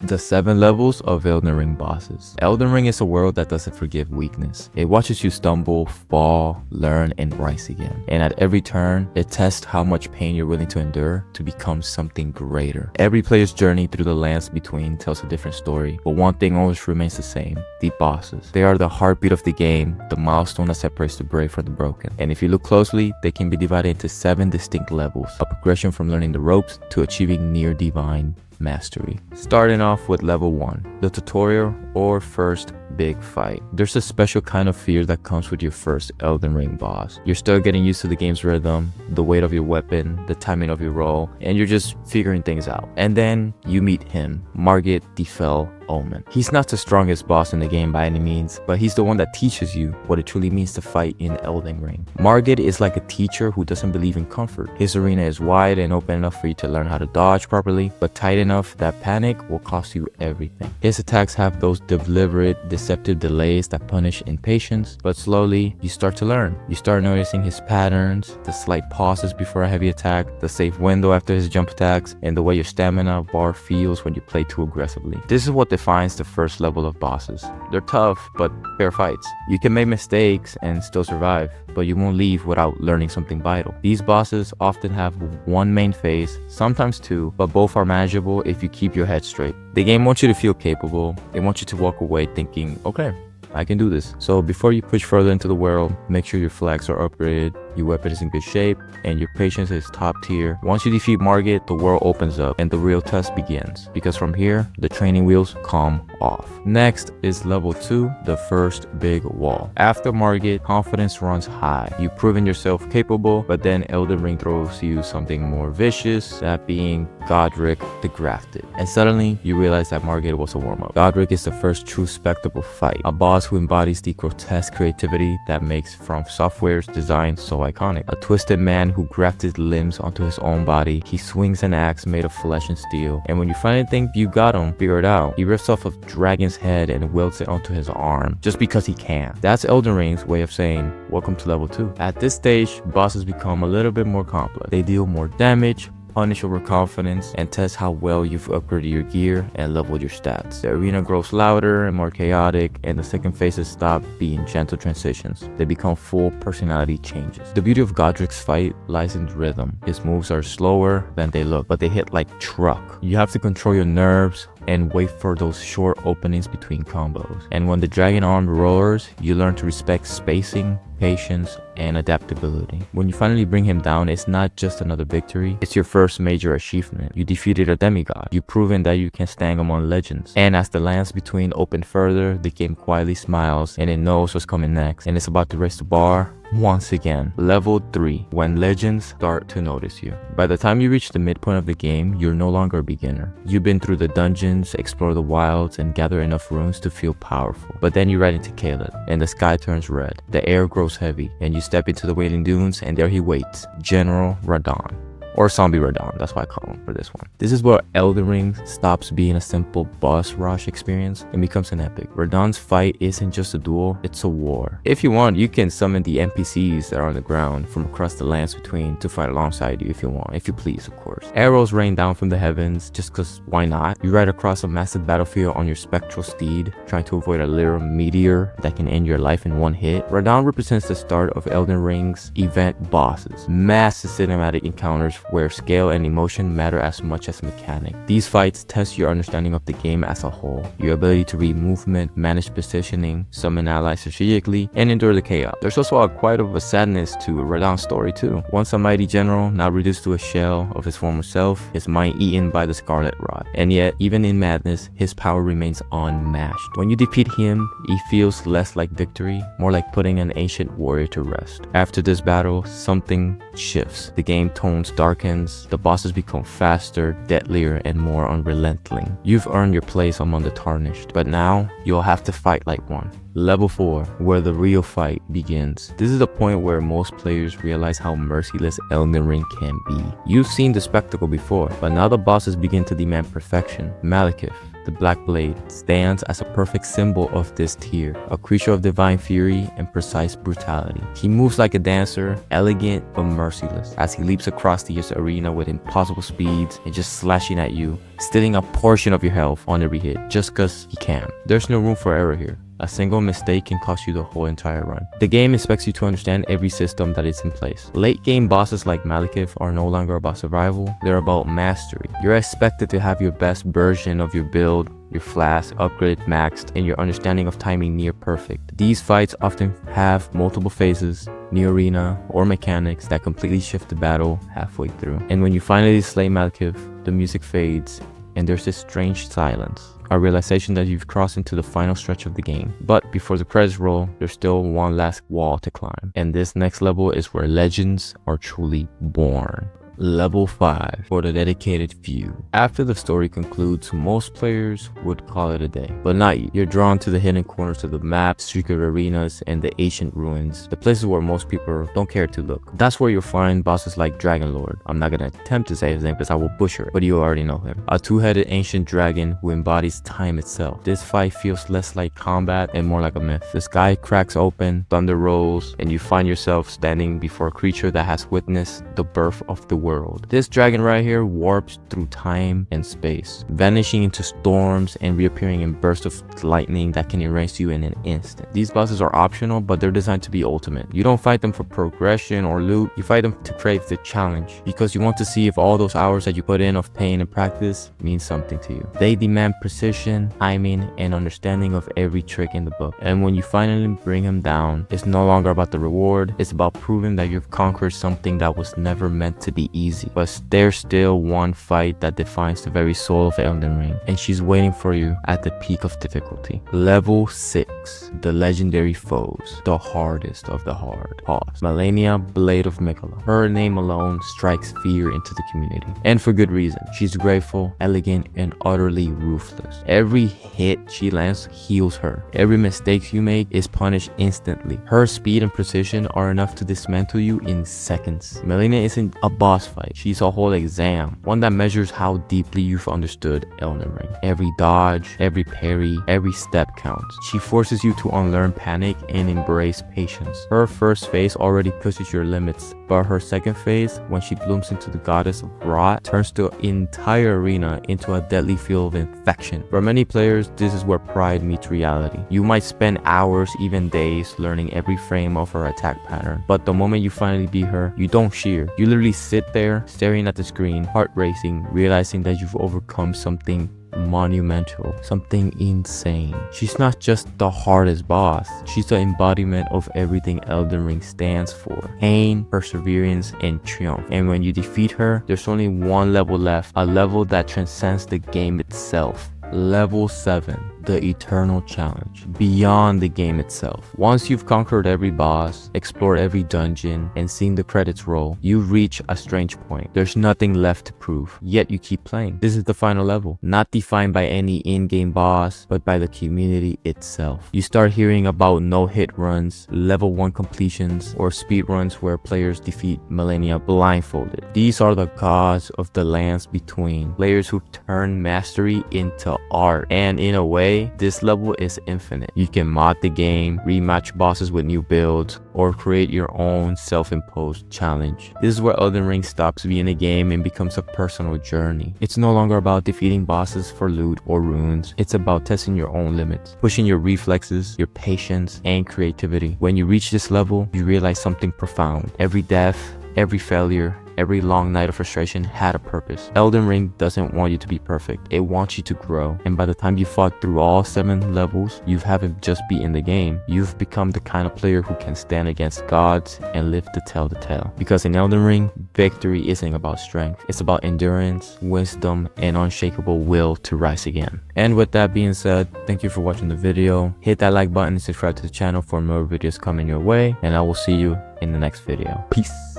The 7 levels of Elden Ring bosses. Elden Ring is a world that doesn't forgive weakness. It watches you stumble, fall, learn, and rise again. And at every turn, it tests how much pain you're willing to endure to become something greater. Every player's journey through the lands between tells a different story, but one thing always remains the same: the bosses. They are the heartbeat of the game, the milestone that separates the brave from the broken. And if you look closely, they can be divided into 7 distinct levels, a progression from learning the ropes to achieving near divine mastery. Starting off with level 1, the tutorial or first big fight. There's a special kind of fear that comes with your first Elden Ring boss. You're still getting used to the game's rhythm, the weight of your weapon, the timing of your roll, and you're just figuring things out. And then you meet him, Margit the Fell Omen. He's not the strongest boss in the game by any means, but he's the one that teaches you what it truly means to fight in Elden Ring. Margit is like a teacher who doesn't believe in comfort. His arena is wide and open enough for you to learn how to dodge properly, but tight enough that panic will cost you everything. His attacks have those deliberate, deceptive delays that punish impatience, but slowly you start to learn. You start noticing his patterns, the slight pauses before a heavy attack, the safe window after his jump attacks, and the way your stamina bar feels when you play too aggressively. This is what defines the first level of bosses. They're tough, but fair fights. You can make mistakes and still survive, but you won't leave without learning something vital. These bosses often have one main phase, sometimes 2, but both are manageable if you keep your head straight. The game wants you to feel capable. It wants you to walk away thinking, okay, I can do this. So before you push further into the world, make sure your flags are upgraded, your weapon is in good shape, and your patience is top tier. Once you defeat Margit, the world opens up and the real test begins, because from here, the training wheels come off. Next is level 2, the first big wall. After Margit, confidence runs high. You've proven yourself capable, but then Elden Ring throws you something more vicious, that being Godric the Grafted. And suddenly, you realize that Margit was a warm-up. Godric is the first true spectacle fight, a boss who embodies the grotesque creativity that makes From Software's design so iconic. A twisted man who grafted limbs onto his own body. He swings an axe made of flesh and steel, and when you finally think you got him figured out, he rips off a dragon's head and welds it onto his arm just because he can. That's Elden Ring's way of saying welcome to level 2. At this stage, bosses become a little bit more complex. They deal more damage, punish overconfidence, and test how well you've upgraded your gear and leveled your stats. The arena grows louder and more chaotic, and the second phases stop being gentle transitions. They become full personality changes. The beauty of Godric's fight lies in the rhythm. His moves are slower than they look, but they hit like truck. You have to control your nerves and wait for those short openings between combos. And when the dragon arm roars, you learn to respect spacing, patience, and adaptability. When you finally bring him down, it's not just another victory, it's your first major achievement. You defeated a demigod. You've proven that you can stand among legends. And as the lands between open further, the game quietly smiles and it knows what's coming next, and it's about to raise the bar once again. Level 3, when legends start to notice you. By the time you reach the midpoint of the game, you're no longer a beginner. You've been through the dungeons, explored the wilds, and gathered enough runes to feel powerful. But then you ride into Caleb, and the sky turns red. The air grows heavy, and you step into the Wailing Dunes, and there he waits, General Radahn. Or Zombie Radahn, that's why I call him for this one. This is where Elden Ring stops being a simple boss rush experience and becomes an epic. Radahn's fight isn't just a duel, it's a war. If you want, you can summon the NPCs that are on the ground from across the lands between to fight alongside you if you want, if you please, of course. Arrows rain down from the heavens just cause why not? You ride across a massive battlefield on your spectral steed, trying to avoid a literal meteor that can end your life in one hit. Radahn represents the start of Elden Ring's event bosses. Massive cinematic encounters where scale and emotion matter as much as mechanic. These fights test your understanding of the game as a whole, your ability to read movement, manage positioning, summon allies strategically, and endure the chaos. There's also quite of a sadness to Radahn's story too. Once a mighty general, now reduced to a shell of his former self, his mind eaten by the Scarlet Rot. And yet, even in madness, his power remains unmatched. When you defeat him, it feels less like victory, more like putting an ancient warrior to rest. After this battle, something shifts. The game tones darkens, the bosses become faster, deadlier, and more unrelenting. You've earned your place among the Tarnished, but now you'll have to fight like one. Level 4, where the real fight begins. This is the point where most players realize how merciless Elden Ring can be. You've seen the spectacle before, but now the bosses begin to demand perfection. Malekith, the Black Blade, stands as a perfect symbol of this tier, a creature of divine fury and precise brutality. He moves like a dancer, elegant but merciless, as he leaps across the arena with impossible speeds and just slashing at you, stealing a portion of your health on every hit, just cause he can. There's no room for error here. A single mistake can cost you the whole entire run. The game expects you to understand every system that is in place. Late game bosses like Malekith are no longer about survival, they're about mastery. You're expected to have your best version of your build, your flask upgraded maxed, and your understanding of timing near perfect. These fights often have multiple phases, new arena, or mechanics that completely shift the battle halfway through. And when you finally slay Malekith, the music fades, and there's this strange silence. A realization that you've crossed into the final stretch of the game. But before the credits roll, there's still one last wall to climb. And this next level is where legends are truly born. Level 5 for the dedicated few. After the story concludes, most players would call it a day, but not you. You're drawn to the hidden corners of the map, secret arenas, and the ancient ruins, the places where most people don't care to look. That's where you'll find bosses like Dragon Lord. I'm not gonna attempt to say his name because I will butcher it, but you already know him. A two-headed ancient dragon who embodies time itself. This fight feels less like combat and more like a myth. The sky cracks open, thunder rolls, and you find yourself standing before a creature that has witnessed the birth of the world. This dragon right here warps through time and space, vanishing into storms and reappearing in bursts of lightning that can erase you in an instant. These bosses are optional, but they're designed to be ultimate. You don't fight them for progression or loot, you fight them to crave the challenge, because you want to see if all those hours that you put in of pain and practice mean something to you. They demand precision, timing, and understanding of every trick in the book. And when you finally bring him down, it's no longer about the reward, it's about proving that you've conquered something that was never meant to be easy. But there's still one fight that defines the very soul of Elden Ring, and she's waiting for you at the peak of difficulty. Level 6. The legendary foes. The hardest of the hard. Pause. Malenia, Blade of Miquella. Her name alone strikes fear into the community. And for good reason. She's graceful, elegant, and utterly ruthless. Every hit she lands heals her. Every mistake you make is punished instantly. Her speed and precision are enough to dismantle you in seconds. Malenia isn't a boss fight. She's a whole exam. One that measures how deeply you've understood Elden Ring. Every dodge, every parry, every step counts. She forces you to unlearn panic and embrace patience. Her first phase already pushes your limits, but her second phase, when she blooms into the goddess of rot, turns the entire arena into a deadly field of infection. For many players, this is where pride meets reality. You might spend hours, even days, learning every frame of her attack pattern, but the moment you finally beat her, you don't shear. You literally sit there, staring at the screen, heart racing, realizing that you've overcome something monumental, something insane. She's not just the hardest boss, she's the embodiment of everything Elden Ring stands for: pain, perseverance, and triumph. And when you defeat her, there's only one level left, a level that transcends the game itself. Level 7. The Eternal Challenge. Beyond the game itself. Once you've conquered every boss, explored every dungeon, and seen the credits roll, you reach a strange point. There's nothing left to prove, yet you keep playing. This is the final level, not defined by any in-game boss, but by the community itself. You start hearing about no-hit runs, level 1 completions, or speedruns where players defeat Malenia blindfolded. These are the gods of the lands between, players who turn mastery into art, and in a way, this level is infinite. You can mod the game, rematch bosses with new builds, or create your own self-imposed challenge. This is where Elden Ring stops being a game and becomes a personal journey. It's no longer about defeating bosses for loot or runes. It's about testing your own limits, pushing your reflexes, your patience, and creativity. When you reach this level, you realize something profound. Every death, every failure, every long night of frustration had a purpose. Elden Ring doesn't want you to be perfect. It wants you to grow. And by the time you fought through all 7 levels, you haven't just beaten the game. You've become the kind of player who can stand against gods and live to tell the tale. Because in Elden Ring, victory isn't about strength. It's about endurance, wisdom, and unshakable will to rise again. And with that being said, thank you for watching the video. Hit that like button and subscribe to the channel for more videos coming your way. And I will see you in the next video. Peace.